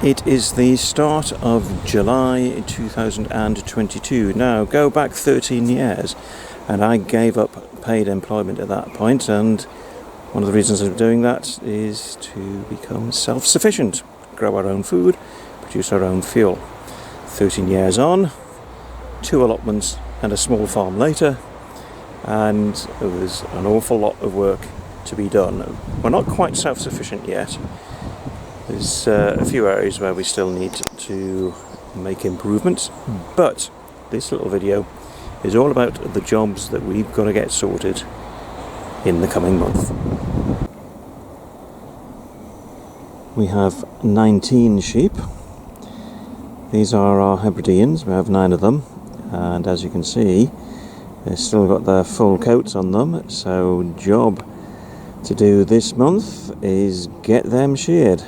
It is the start of July 2022. Now, go back 13 years, and I gave up paid employment at that point, and one of the reasons of doing that is to become self-sufficient, grow our own food, produce our own fuel. 13 years on, 2 allotments and a small farm later, and there was an awful lot of work to be done. We're not quite self-sufficient yet. There's a few areas where we still need to make improvements, but this little video is all about the jobs that we've got to get sorted in the coming month. We have 19 sheep. These are our Hebrideans. We have 9 of them, and as you can see, they've still got their full coats on them, so job to do this month is get them sheared.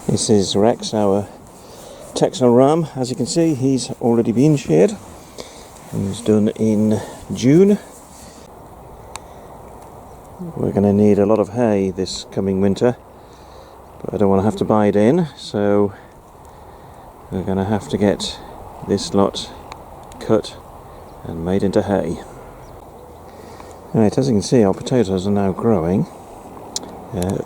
This is Rex, our Texel ram. As you can see, he's already been sheared. He was done in June. We're going to need a lot of hay this coming winter, but I don't want to have to buy it in, so we're going to have to get this lot cut and made into hay. Right, as you can see, our potatoes are now growing.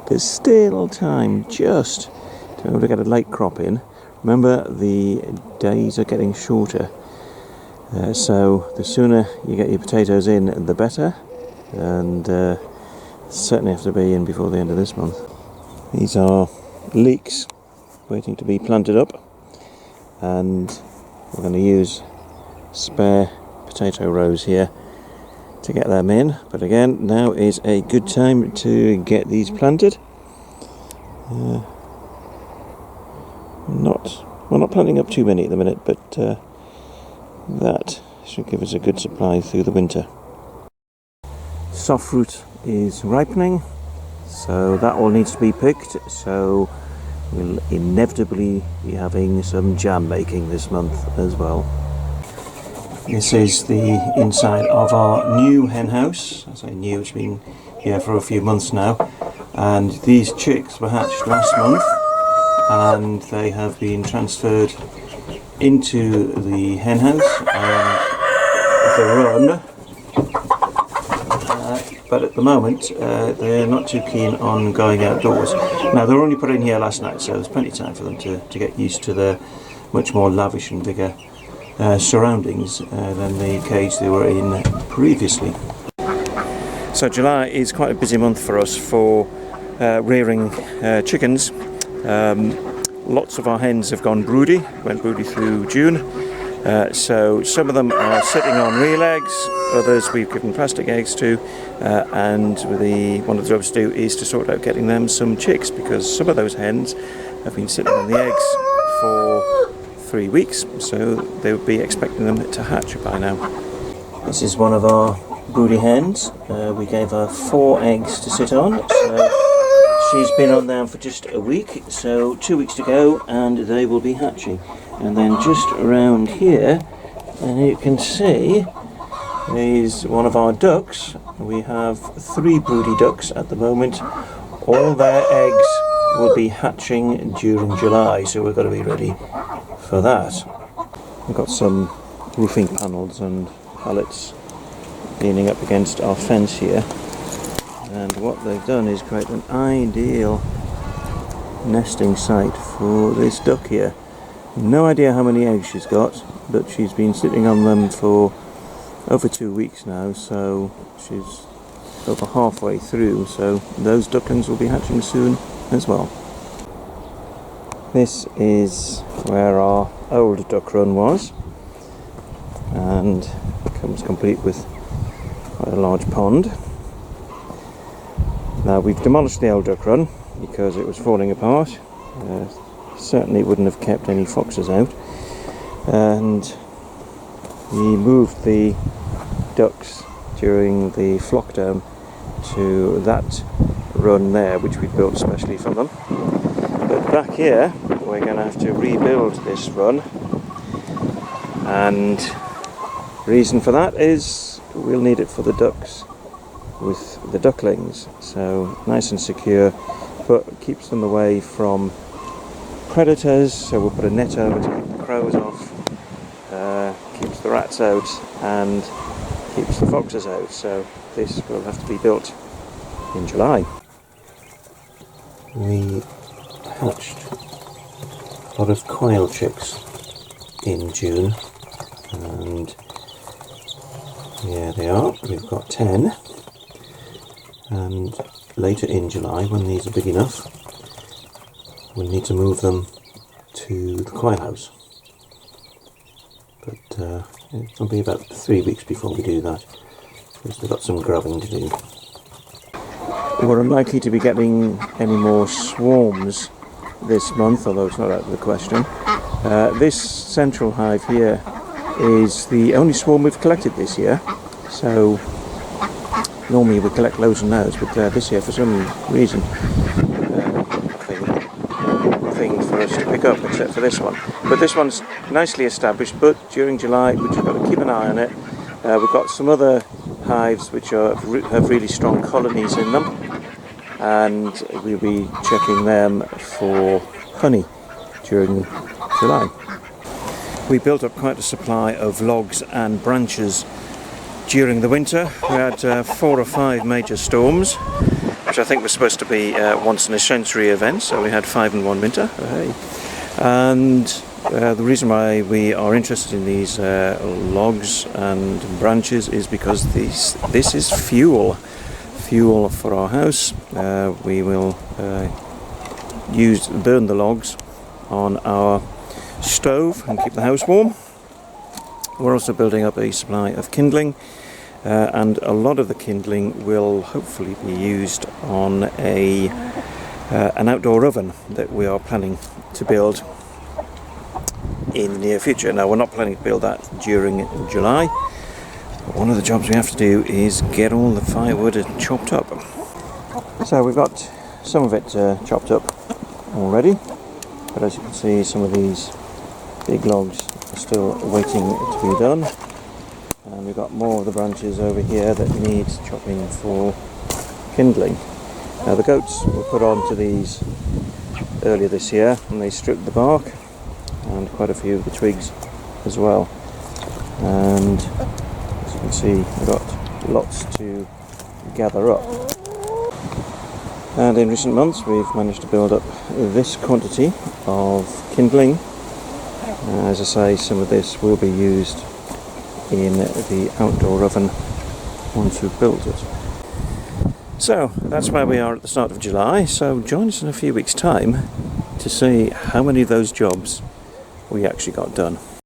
There's still time just to be able to get a late crop in. Remember, the days are getting shorter, so the sooner you get your potatoes in, the better, and certainly have to be in before the end of this month. These are leeks waiting to be planted up, and we're going to use spare potato rows here to get them in, but again, now is a good time to get these planted. We're not planting up too many at the minute, but that should give us a good supply through the winter. Soft fruit is ripening, so that all needs to be picked, so we'll inevitably be having some jam making this month as well. This is the inside of our new hen house. I say new, it's been here for a few months now, and these chicks were hatched last month, and they have been transferred into the hen house and the run, but at the moment they're not too keen on going outdoors. Now, they were only put in here last night, so there's plenty of time for them to get used to the much more lavish and bigger surroundings than the cage they were in previously. So July is quite a busy month for us for rearing chickens. Lots of our hens have gone broody, went broody through June, so some of them are sitting on real eggs, others we've given plastic eggs to, and one of the jobs to do is to sort out getting them some chicks, because some of those hens have been sitting on the eggs for 3 weeks, so they would be expecting them to hatch by now. This is one of our broody hens. We gave her 4 eggs to sit on, so she's been on now for just a week, so 2 weeks to go and they will be hatching. And then just around here, you can see, is one of our ducks. We have 3 broody ducks at the moment. All their eggs will be hatching during July, so we've got to be ready for that. We've got some roofing panels and pallets leaning up against our fence here, and what they've done is create an ideal nesting site for this duck here. No idea how many eggs she's got, but she's been sitting on them for over 2 weeks now, so she's over halfway through, so those ducklings will be hatching soon as well. This is where our old duck run was, and comes complete with quite a large pond. Now, we've demolished the old duck run because it was falling apart. Certainly wouldn't have kept any foxes out, and we moved the ducks during the flock down to that run there, which we built specially for them. But back here we're going to have to rebuild this run, and reason for that is we'll need it for the ducks with the ducklings, so nice and secure, but keeps them away from predators. So we'll put a net over to keep the crows off, keeps the rats out and keeps the foxes out. So this will have to be built in July. We hatched a lot of quail chicks in June, and here they are. We've got 10, and later in July, when these are big enough, we'll need to move them to the quail house. But it'll be about 3 weeks before we do that. We've still got some grubbing to do. We're unlikely to be getting any more swarms this month, although it's not out of the question. This central hive here is the only swarm we've collected this year. So normally we collect loads and loads, but this year for some reason thing for us to pick up, except for this one. But this one's nicely established, but during July we've got to keep an eye on it. We've got some other hives which have really strong colonies in them, and we'll be checking them for honey during July. We built up quite a supply of logs and branches during the winter. We had 4 or 5 major storms, which I think was supposed to be once in a century event, so we had 5 in one winter. Hey. And the reason why we are interested in these logs and branches is because this is fuel for our house. We will burn the logs on our stove and keep the house warm. We're also building up a supply of kindling, and a lot of the kindling will hopefully be used on an outdoor oven that we are planning to build in the near future. Now, we're not planning to build that during July. One of the jobs we have to do is get all the firewood chopped up. So we've got some of it chopped up already, but as you can see, some of these big logs are still waiting to be done, and we've got more of the branches over here that need chopping for kindling. Now, the goats were put onto these earlier this year, and they stripped the bark and quite a few of the twigs as well, and as you can see, we've got lots to gather up. And in recent months we've managed to build up this quantity of kindling. As I say, some of this will be used in the outdoor oven once we've built it. So that's where we are at the start of July, so join us in a few weeks' time to see how many of those jobs we actually got done.